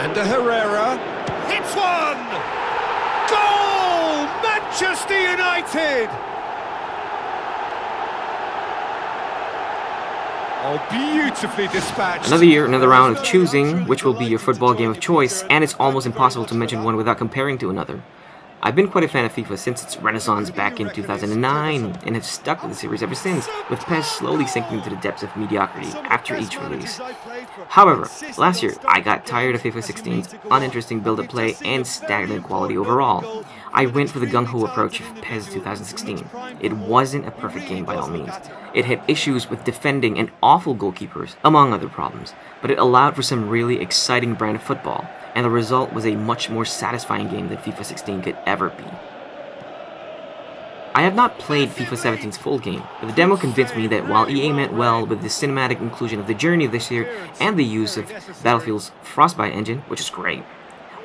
And Herrera hits one! Goal! Manchester United! Oh, beautifully dispatched. Another year, another round of choosing which will be your football game of choice, and it's almost impossible to mention one without comparing to another. I've been quite a fan of FIFA since its renaissance back in 2009, and have stuck with the series ever since, with PES slowly sinking into the depths of mediocrity after each release. However, last year, I got tired of FIFA 16's uninteresting build-up play and stagnant quality overall. I went for the gung-ho approach of PES 2016. It wasn't a perfect game by all means. It had issues with defending and awful goalkeepers, among other problems, but it allowed for some really exciting brand of football, and the result was a much more satisfying game than FIFA 16 could ever be. I have not played FIFA 17's full game, but the demo convinced me that while EA meant well with the cinematic inclusion of the journey this year and the use of Battlefield's Frostbite engine, which is great,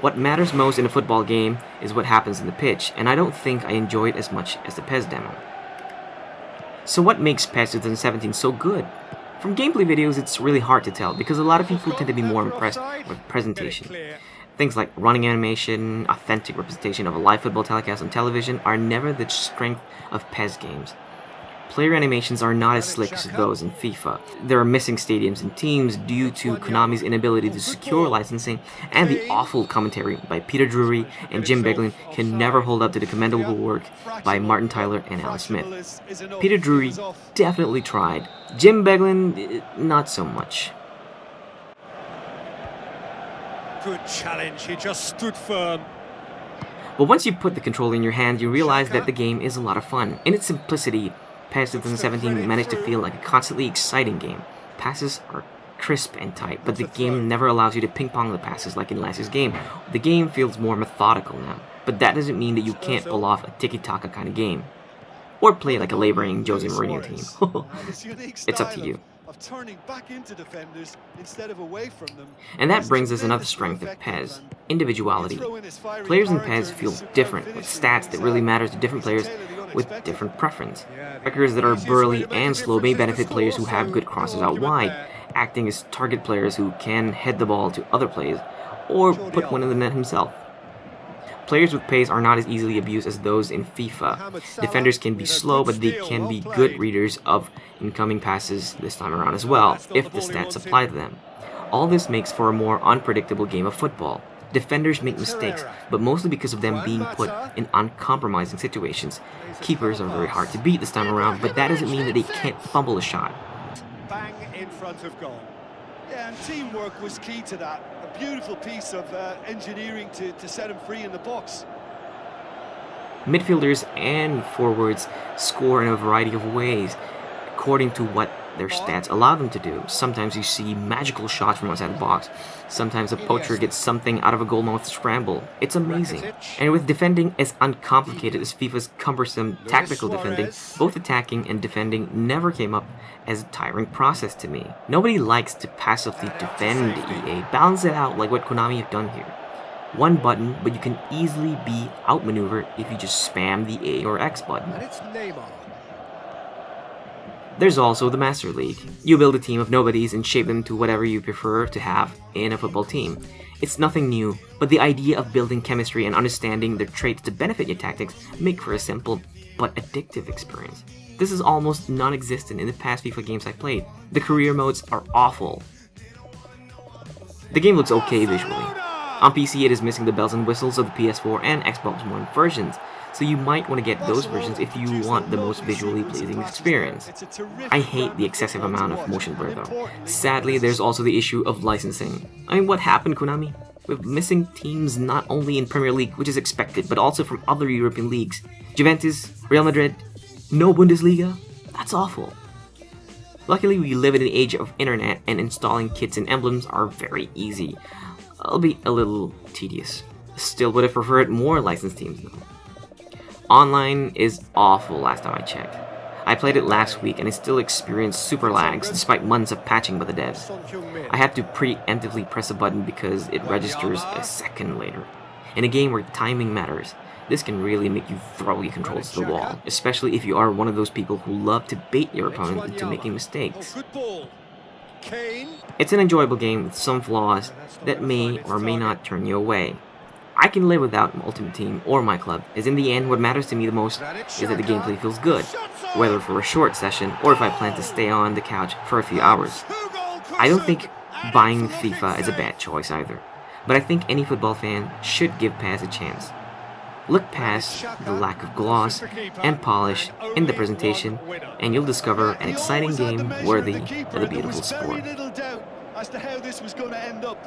what matters most in a football game is what happens in the pitch, and I don't think I enjoy it as much as the PES demo. So what makes PES 2017 so good? From gameplay videos, it's really hard to tell because a lot of people tend to be more impressed with presentation. Things like running animation, authentic representation of a live football telecast on television are never the strength of PES games. Player animations are not as slick as those in FIFA. There are missing stadiums and teams due to Konami's inability to secure licensing, and the awful commentary by Peter Drury and Jim Beglin can never hold up to the commendable work by Martin Tyler and Alan Smith. Peter Drury definitely tried. Jim Beglin, not so much. Good challenge, he just stood firm. But once you put the controller in your hand, you realize that the game is a lot of fun. In its simplicity, PES 2017 managed to feel like a constantly exciting game. Passes are crisp and tight, but the game never allows you to ping-pong the passes like in last year's game. The game feels more methodical now, but that doesn't mean that you can't pull off a tiki-taka kind of game. Or play like a laboring Jose Mourinho team. It's up to you. And that brings us another strength of PES, individuality. Players in PES feel different, with stats that really matter to different players with different preference. Strikers that are burly and slow may benefit players who have good crosses out wide, acting as target players who can head the ball to other players, or put one in the net himself. Players with pace are not as easily abused as those in FIFA. Defenders can be slow, but they can be good readers of incoming passes this time around as well, if the stats apply to them. All this makes for a more unpredictable game of football. Defenders make mistakes, but mostly because of them being put in uncompromising situations. Keepers are very hard to beat this time around, but that doesn't mean that they can't fumble a shot. Bang in front of goal. Yeah, and teamwork was key to that. A beautiful piece of engineering to set him free in the box. Midfielders and forwards score in a variety of ways, according to what their stats allow them to do. Sometimes you see magical shots from outside the box. Sometimes a poacher gets something out of a goal-mouth scramble. It's amazing. And with defending as uncomplicated as FIFA's cumbersome tactical defending, both attacking and defending never came up as a tiring process to me. Nobody likes to passively defend EA. Balance it out like what Konami have done here. One button, but you can easily be outmaneuvered if you just spam the A or X button. And it's Neymar. There's also the Master League. You build a team of nobodies and shape them to whatever you prefer to have in a football team. It's nothing new, but the idea of building chemistry and understanding their traits to benefit your tactics make for a simple but addictive experience. This is almost non-existent in the past FIFA games I played. The career modes are awful. The game looks okay visually. On PC it is missing the bells and whistles of the PS4 and Xbox One versions, so you might want to get those versions if you want the most visually pleasing experience. I hate the excessive amount of motion blur though. Sadly, there's also the issue of licensing. I mean, what happened, Konami? With missing teams not only in Premier League, which is expected, but also from other European leagues. Juventus, Real Madrid, no Bundesliga? That's awful. Luckily, we live in an age of internet and installing kits and emblems are very easy. Albeit a little tedious. Still would have preferred more licensed teams though. Online is awful last time I checked. I played it last week and I still experienced super lags despite months of patching by the devs. I had to preemptively press a button because it registers a second later. In a game where timing matters, this can really make you throw your controls to the wall, especially if you are one of those people who love to bait your opponent into making mistakes. It's an enjoyable game with some flaws that may or may not turn you away. I can live without Ultimate Team or my club, as in the end what matters to me the most is that the gameplay feels good, whether for a short session or if I plan to stay on the couch for a few hours. I don't think buying FIFA is a bad choice either, but I think any football fan should give PES a chance. Look past the lack of gloss and polish in the presentation, and you'll discover an exciting game worthy of the beautiful sport. As to how this was going to end up.